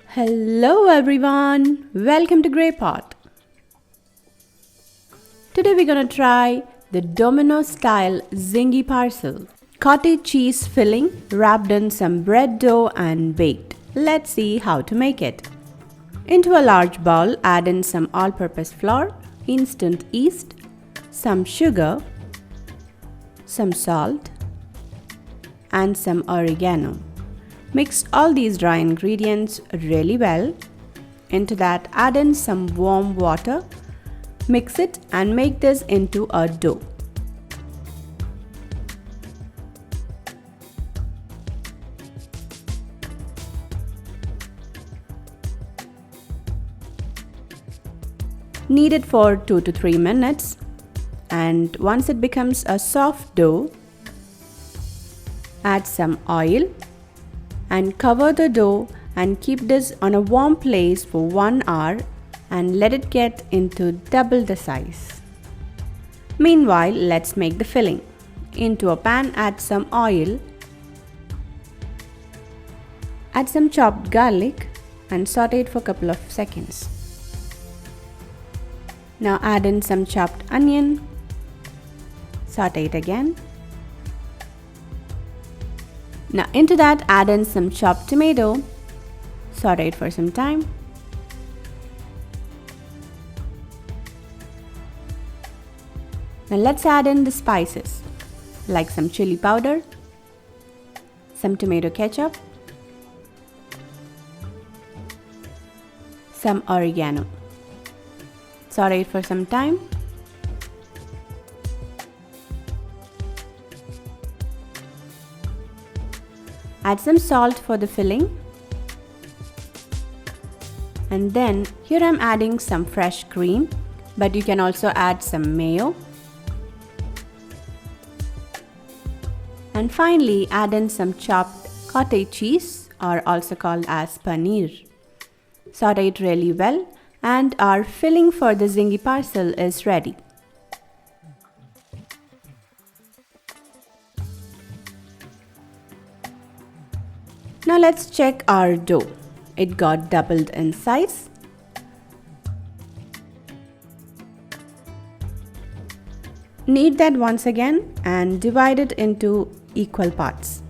Hello everyone, welcome to Grey Pot. Today we're gonna try the Domino style Zingy Parcel. Cottage cheese filling wrapped in some bread dough and baked. Let's see how to make it. Into a large bowl, add in some all-purpose flour, instant yeast, some sugar, some salt, and some oregano. Mix all these dry ingredients really well. Into that, add in some warm water, mix it and make this into a dough. Knead it for 2 to 3 minutes, and once it becomes a soft dough, add some oil and cover the dough and keep this on a warm place for 1 hour and let it get into double the size. Meanwhile, let's make the filling. Into a pan, add some oil, add some chopped garlic and saute it for a couple of seconds. Now add in some chopped onion, saute it again. Now into that, add in some chopped tomato, saute it for some time. Now let's add in the spices like some chili powder, some tomato ketchup, some oregano. Saute it for some time. Add some salt for the filling. And then here I'm adding some fresh cream, but you can also add some mayo. And finally add in some chopped cottage cheese, or also called as paneer. Saute it really well and our filling for the Zingy parcel is ready. Now let's check our dough. It got doubled in size. Knead that once again and divide it into equal parts.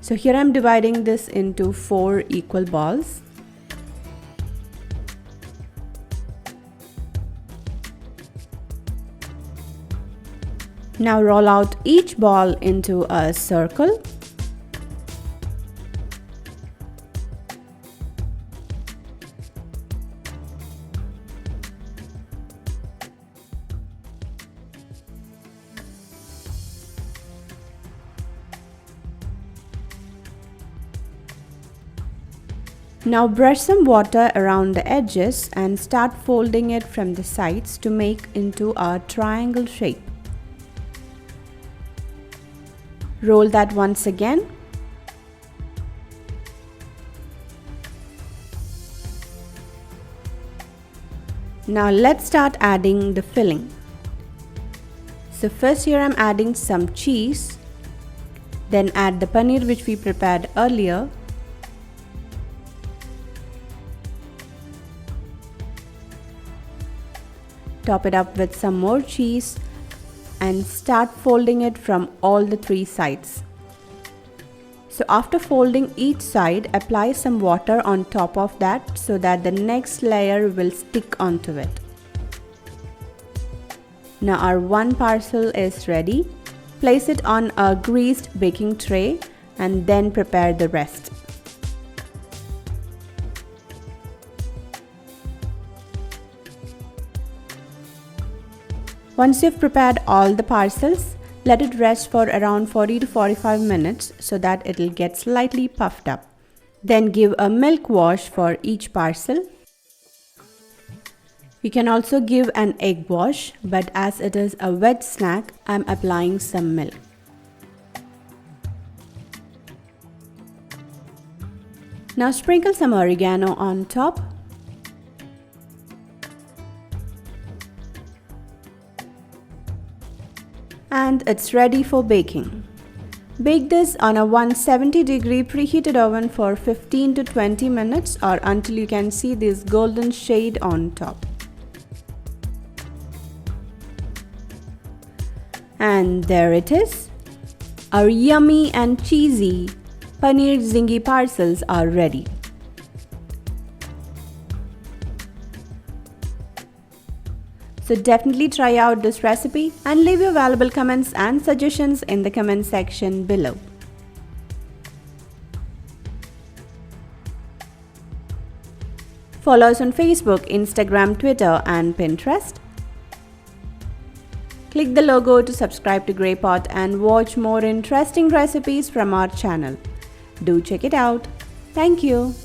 So here I'm dividing this into 4 equal balls. Now roll out each ball into a circle. Now brush some water around the edges and start folding it from the sides to make into a triangle shape. Roll that once again. Now let's start adding the filling. So first here I'm adding some cheese, then add the paneer which we prepared earlier. Top it up with some more cheese and start folding it from all the 3 sides. So after folding each side, apply some water on top of that so that the next layer will stick onto it. Now our one parcel is ready. Place it on a greased baking tray and then prepare the rest. Once you've prepared all the parcels, let it rest for around 40 to 45 minutes so that it'll get slightly puffed up. Then give a milk wash for each parcel. You can also give an egg wash, but as it is a veg snack, I'm applying some milk. Now sprinkle some oregano on top. And it's ready for baking. Bake this on a 170-degree preheated oven for 15 to 20 minutes or until you can see this golden shade on top. And there it is. Our yummy and cheesy Paneer Zingy Parcels are ready. So definitely try out this recipe and leave your valuable comments and suggestions in the comment section below. Follow us on Facebook, Instagram, Twitter and Pinterest. Click the logo to subscribe to Grey Pot and watch more interesting recipes from our channel. Do check it out. Thank you.